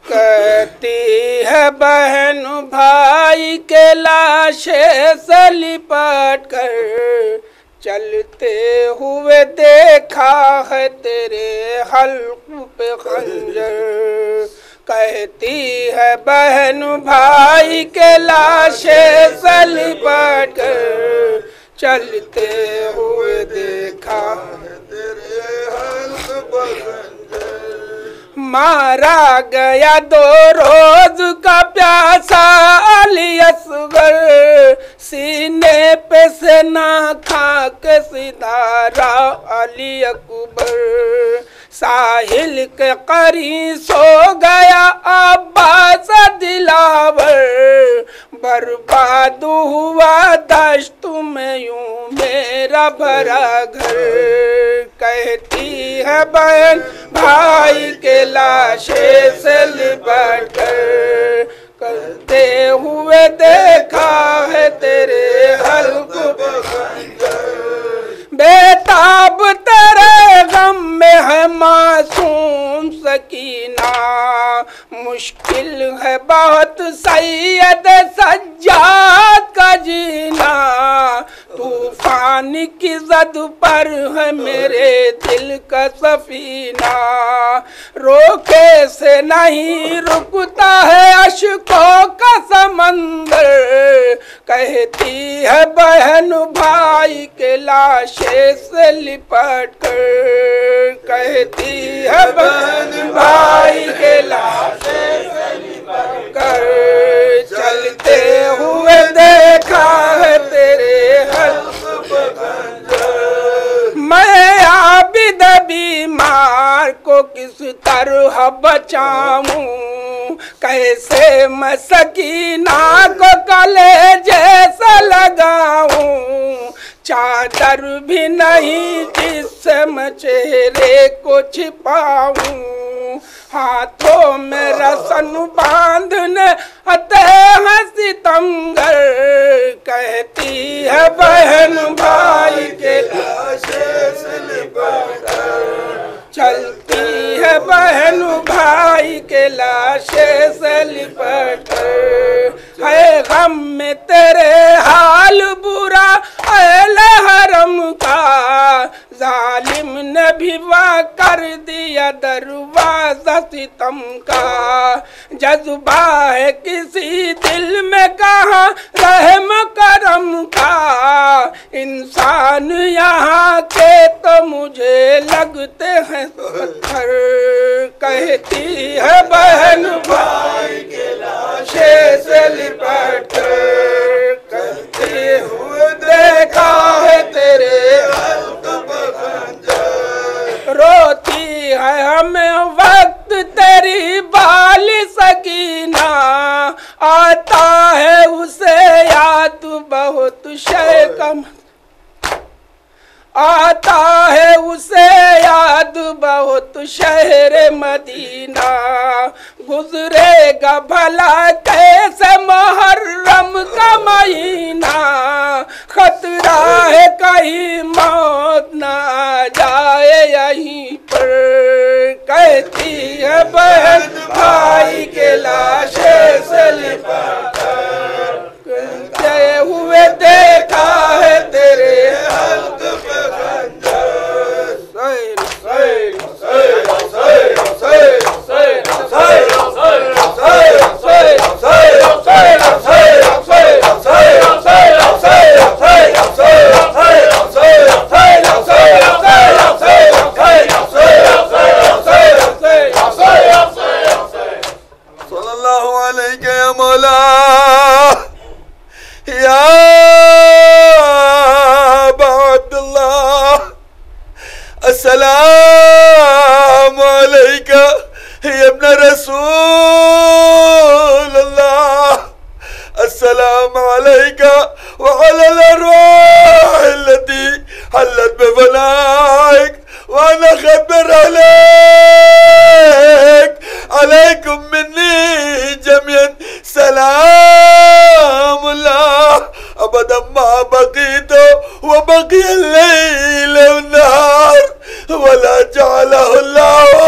कहती है बहन भाई के लाशे से लिपट कर, चलते हुए देखा है तेरे हल्क पे खंजर। कहती है बहन भाई के लाशे से लिपट कर, चलते हुए देखा है तेरे हल्क पे खंजर। मारा गया 2 रोज का प्यासा अली असगर, सीने पे से ना खा के सितारा अली अकबर। साहिल के करीब सो गया अब्बास दिलावर, बर्बाद हुआ दश्त में यूं मेरा भरा घर। कहती है बहन भाई के लाशे से लिपट कर, करते हुए देखा है तेरे हल्क पे खंजर। बेताब तेरे गम में है मासूम सकीना, मुश्किल है बहुत सैयद सज्जाद का जीना। तूफान की जद पर है मेरे दिल का सफीना, रोके से नहीं रुकता है अश्कों का समंदर। कहती है बहन भाई के लाशे से लिपट कर, कहती है बहन भाई के लाशे से लिपट कर, चलते हुए देखा है तेरे हल्क पे खंजर। मैं आबिद बीमार को किस तरह बचाऊं, कैसे मैं सकीना को गले जैसा लगाऊं। चादर भी नहीं जिससे मैं चेहरे को छिपाऊं, हाथों में रस्म बांधने आते हैं सितमगर। कहती है बहन भाई के लाशे से लिपट कर, चलती है बहन भाई के लाशे से लिपट कर। है गम में तेरे हाल बुरा अहले हरम का, जालिम ने भी वाह कर दिया दरवाजा सितम का। जज्बा है किसी दिल में कहाँ रहम करम का, इंसान यहाँ के तो मुझे लगते हैं पत्थर। कहती है बहन भाई के लाशे से लिपट कर, करते हुए देखा है तेरे हल्क पे खंजर। रोती है हमें वक्त तेरी बाली सकीना, आता है उसे याद बहुत शैकम, आता है उसे याद बहुत शहर मदीना। गुजरेगा भला कैसे मुहर्रम का महीना, खतरा है कहीं मौत ना जाए यहीं पर। कहती है बहन भाई के लाशे से लिपट कर, करते हुए देखा है तेरे हल्क पे खंजर। सल्लल्लाहु अलैहि या मौला या अब्दुल्लाह, अस्सलामु अलैका या इब्न रसूल अल्लाह, अस्सलामु अलैका व अलल अर्वाह अल्लती हल्लत बिफनाइक व नखत बिरहलैक, अलैकुम मिन्नी जमीअन सलामुल्लाह अबदम मा बकीतो व बकियल लैल वन्नहार वला जअलहुल्लाहु